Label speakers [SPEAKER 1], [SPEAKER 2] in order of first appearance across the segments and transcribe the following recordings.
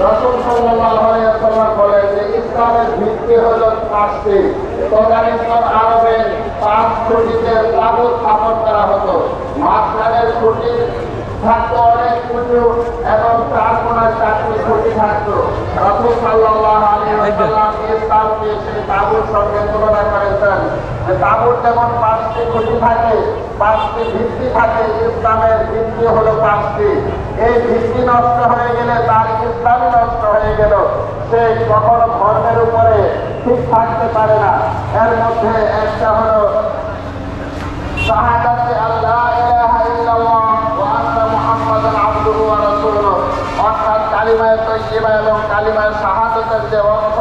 [SPEAKER 1] রাসূল সাল্লাল্লাহু আলাইহি ওয়াসাল্লাম বলেন যে ইসলামের ভিত্তি হলো 5টি। তদানীন্তন আরবে 5 খুঁটিতে তাবুত স্থাপন করা হতো। মাঝখানের খুঁটি থাকতো অনেক উঁচু এবং 4 কোণায় 4টি খুঁটি থাকতো। রাসূল সাল্লাল্লাহু আলাইহি ওয়াসাল্লাম ইসলামকে সেই তাবুর সঙ্গে তুলনা করেছেন যে তাবুর যেমন 5টি খুঁটি থাকে, 5টি ভিত্তি থাকে, ইসলামের ভিত্তি হলো 5টি। এই ভিত্তি নষ্ট হয়ে গেলে তার ইসলামই নষ্ট হয়ে গেল। সে কখনো ধর্মের উপরে ঠিক থাকতে পারে না। এর মধ্যে একটা হলো শাহাদাতে আল্লাহ ইলাহা ইল্লাল্লাহ ওয়া আন্না মুহাম্মাদান আবদুহু ওয়া রাসূলুহু, অর্থাৎ কালিমায়ে তাইয়্যিবা এবং কালিমায়ে শাহাদাতের যে অর্থ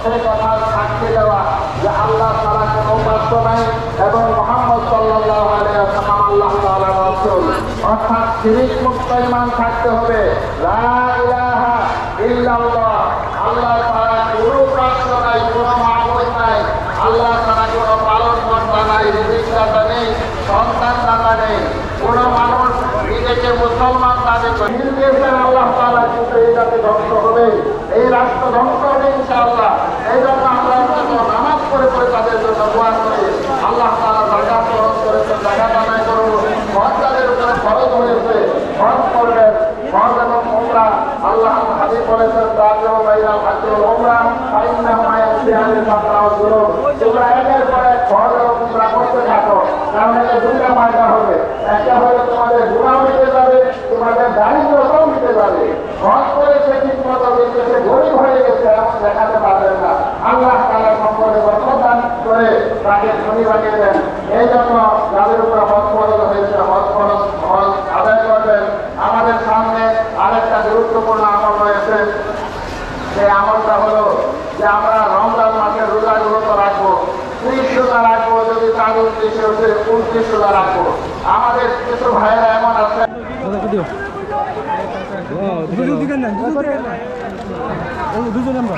[SPEAKER 1] সেই কথার সাক্ষী দেওয়া যে আল্লাহ ছাড়া কোনো উপাস্য নাই এবং মুহাম্মদ সাল্লাল্লাহু আলাইহি ওয়াসাল্লাম আল্লাহ তাআলার রাসূল। অর্থাৎ শিরক মুক্ত ঈমান থাকতে হবে। লা ইলাহা ইল্লাল্লাহ, আল্লাহ ছাড়া কোনো উপাস্য নাই, কোনো মাবুদ নাই, আল্লাহ ছাড়া কোনো পালনকর্তা নাই, রিজিকদাতা নেই, সন্তানদাতা নেই। কোনো মানুষ নিজেকে মুসলমান দাবি করে দিয়েছেন, আল্লাহ তাআলা কিন্তু এই জাতি ধ্বংস হবে, এই রাষ্ট্র ধ্বংস হবে ইনশাআল্লাহ। এই জন্য আমরা নামাজ পড়ে পড়ে তাদের জন্য দোয়া করি। আল্লাহ তাআলা যাকাত ফরজ করেছেন, যাকাত আদায় করব। হজ তাদের উপরে ফরজ হয়েছে, হজ করবেন। হজ এবং উমরা আল্লাহ হাদিস বলেছেন তাজু বাইনাল হজ ওয়াল উমরা ফাইন্নাহুমা ইয়াসিয়ানিল মাকরাও যুনুব। তোমরা একের পর এক হজ এবং উমরা করতে থাকো, কারণ এতে দুটো ফায়দা হবে। একটা হলো তোমাদের গুনাহ মিটে যাবে, তোমাদের দারিদ্রতাও মিটে যাবে। হজ করে সে ঠিকমতো কিন্তু সে গরিব হয়ে গেছে এমন দেখাতে পারবেন না। আল্লাহ তাআলা সম্পদে বরকত দান করে তাকে ধনী বানিয়ে দেন। এই জন্য যাদের উপর হজ ফরজ হয়েছে হজ আদায় করবেন। আমাদের সামনে আরেকটা গুরুত্বপূর্ণ আমল রয়েছে। সেই আমলটা হলো যে আমরা রমজান মাসের রোজাগুলো তো রাখবো, 30 রোজা রাখবো, যদি তার 29 রোজা রাখবো। আমাদের কিছু ভাইয়েরা এমন আছে
[SPEAKER 2] দুজন আমরা